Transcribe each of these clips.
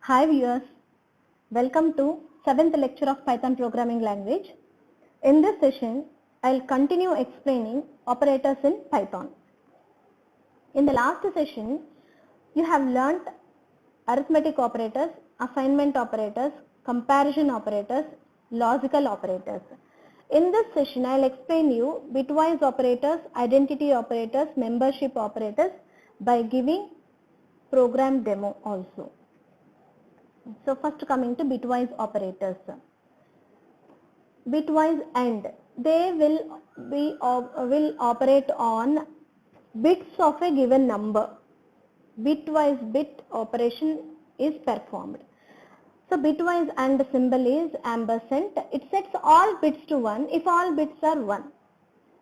Hi viewers, welcome to 7th lecture of Python programming language. In this session, I'll continue explaining operators in Python. In the last session, you have learnt arithmetic operators, assignment operators, comparison operators, logical operators. In this session, I'll explain you bitwise operators, identity operators, membership operators by giving program demo also. So first coming to bitwise operators. Bitwise AND, they will operate on bits of a given number. Bitwise bit operation is performed. So bitwise AND symbol is ampersand. It sets all bits to 1 if all bits are 1.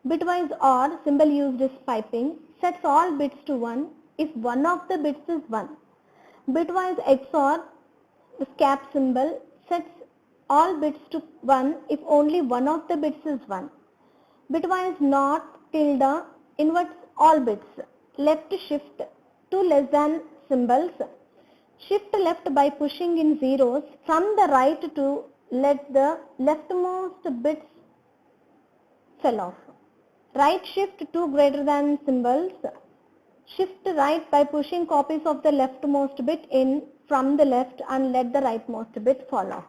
Bitwise OR symbol used is piping, sets all bits to 1 if one of the bits is 1. Bitwise XOR cap symbol sets all bits to 1 if only one of the bits is 1. Bitwise NOT tilde inverts all bits. Left shift to less than symbols. Shift left by pushing in zeros from the right to let the leftmost bits fell off. Right shift to greater than symbols. Shift right by pushing copies of the leftmost bit in from the left and let the rightmost bit fall off.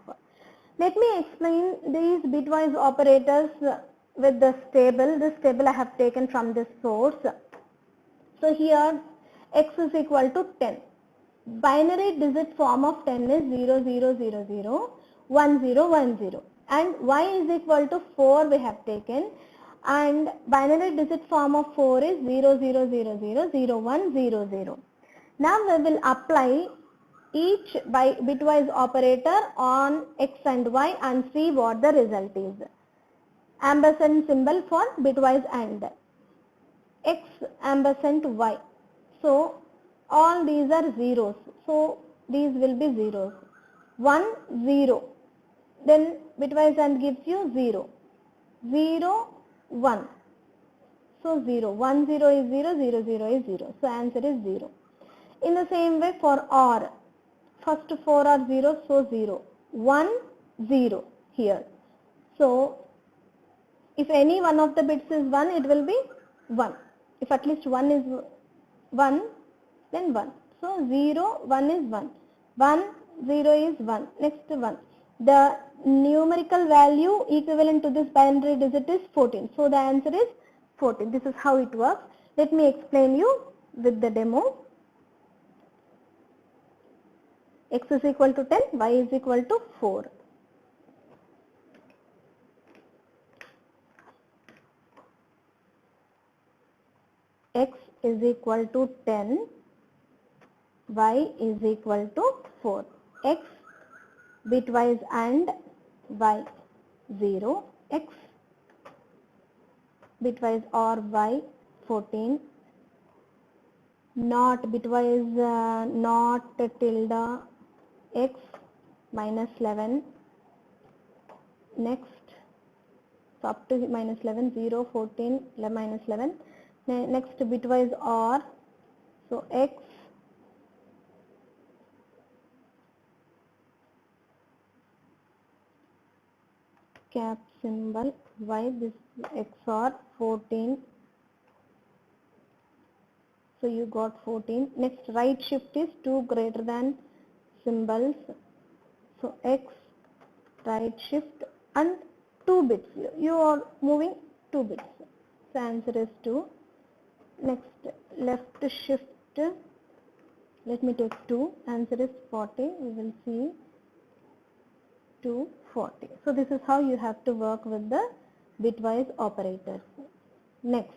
Let me explain these bitwise operators with this table. This table I have taken from this source. So here x is equal to 10. Binary digit form of 10 is 0, 0, 0, 0, 1, 0, 1, 0. And y is equal to 4 we have taken. And binary digit form of 4 is 0, 0, 0, 0, 0, 1, 0, 0. Now we will apply each bitwise operator on x and y and see what the result is. Ampersand symbol for bitwise AND. X ampersand y. So all these are zeros. So these will be zeros. 1, 0. Then bitwise AND gives you 0. 0, 1. So 0. 1, 0 is 0, 0, 0 is 0. So answer is 0. In the same way for OR. First 4 are 0, so 0. 1, 0 here. So if any one of the bits is 1, it will be 1. If at least 1 is 1, then 1. So 0, 1 is 1. 1, 0 is 1. Next 1. The numerical value equivalent to this binary digit is 14. So the answer is 14. This is how it works. Let me explain you with the demo. X is equal to 10, y is equal to 4. X is equal to 10, y is equal to 4. X bitwise AND y 0, x bitwise OR y 14, not bitwise not tilde x minus 11, next, so up to minus 11, 0, 14, minus 11, next bitwise OR, so x cap symbol y, this XOR 14, so you got 14. Next right shift is 2 greater than symbols, so x right shift and 2 bits, you are moving 2 bits, so answer is 2. Next left shift, let me take 2, answer is 40, we will see 2, 40. So this is how you have to work with the bitwise operators. Next,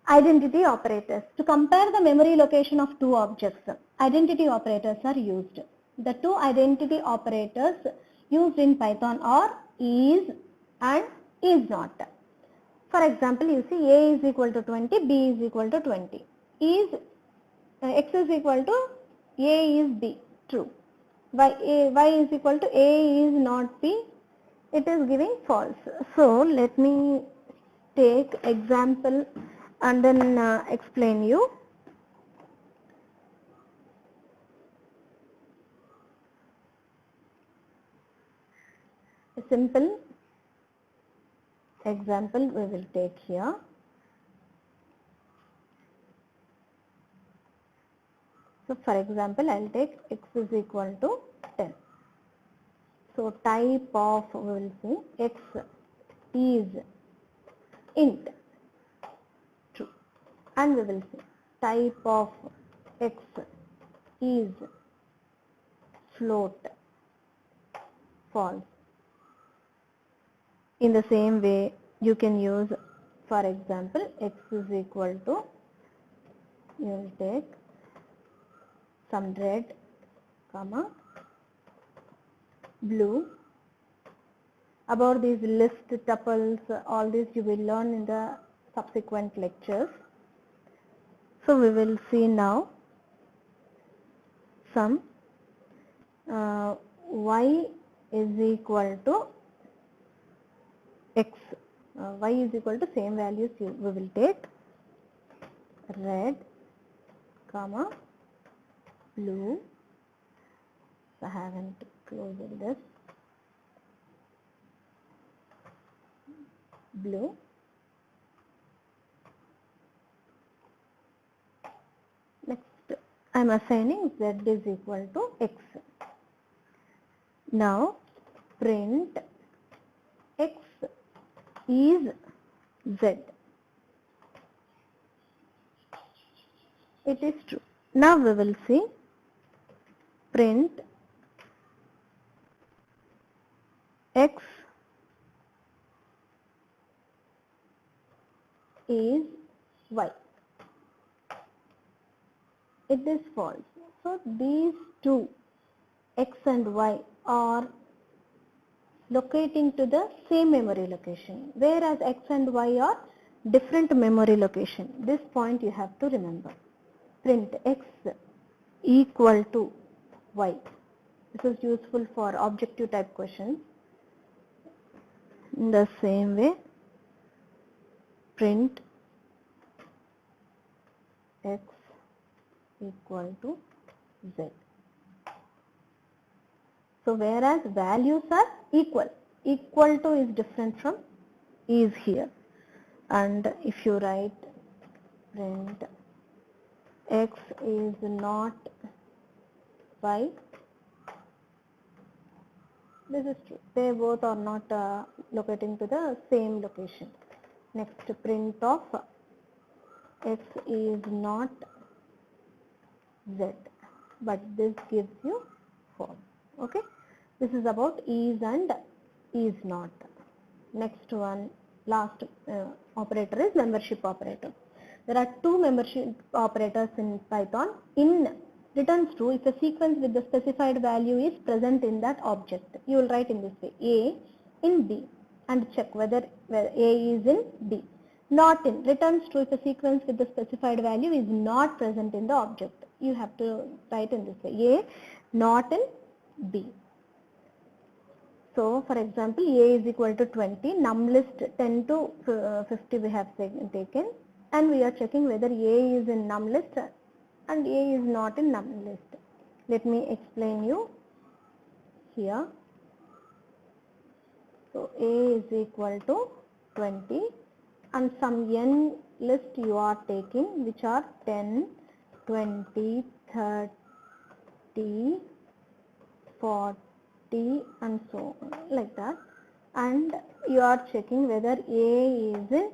identity operators. To compare the memory location of two objects, identity operators are used. The two identity operators used in Python are is and is not. For example, you see a is equal to 20, b is equal to 20. Is x is equal to a is b, true. Y is equal to a is not b, it is giving false. So let me take example and then explain you. A simple example we will take here. So for example, I'll take x is equal to 10. So type of, we will see, x is int, true, and we will see type of x is float, false. In the same way, you can use, for example, x is equal to, you will take some red, comma, blue. About these list tuples, all this you will learn in the subsequent lectures. So we will see now some y is equal to x. Y is equal to same values we will take red, comma, blue. I haven't closed this. Blue, next I am assigning z is equal to x. Now print x is z. It is true. Now we will see print x is y. It is false. So these two, x and y, are locating to the same memory location, whereas x and y are different memory location. This point you have to remember. Print x equal to y. This is useful for objective type questions. In the same way, print x equal to z. So whereas values are equal, equal to is different from is here. And if you write print x is not y, this is true. They both are not locating to the same location. Next, print of x is not z, but this gives you false. Okay, this is about is and is not. Next one, last operator is membership operator. There are two membership operators in Python. In returns true if a sequence with the specified value is present in that object. You will write in this way, A in B, and check whether A is in B. Not in, returns true if a sequence with the specified value is not present in the object. You have to write in this way, A not in B. So for example, A is equal to 20, num list 10 to 50 we have taken, and we are checking whether A is in num list and A is not in num list. Let me explain you here. So A is equal to 20 and some n list you are taking, which are 10, 20, 30, 40 and so on, like that, and you are checking whether A is in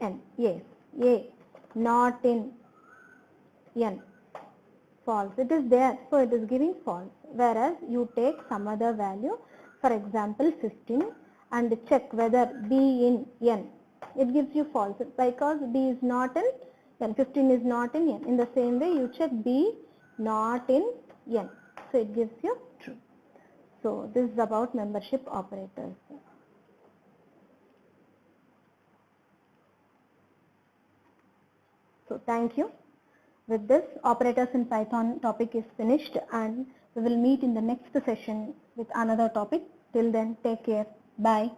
n. Yes, A not in n. False. It is there, so it is giving false. Whereas you take some other value, for example 15, and check whether B in n. It gives you false because B is not in n. 15 is not in n. In the same way, you check B not in n. So it gives you true. So this is about membership operators. So thank you. With this, operators in Python topic is finished, and we will meet in the next session with another topic. Till then, take care. Bye.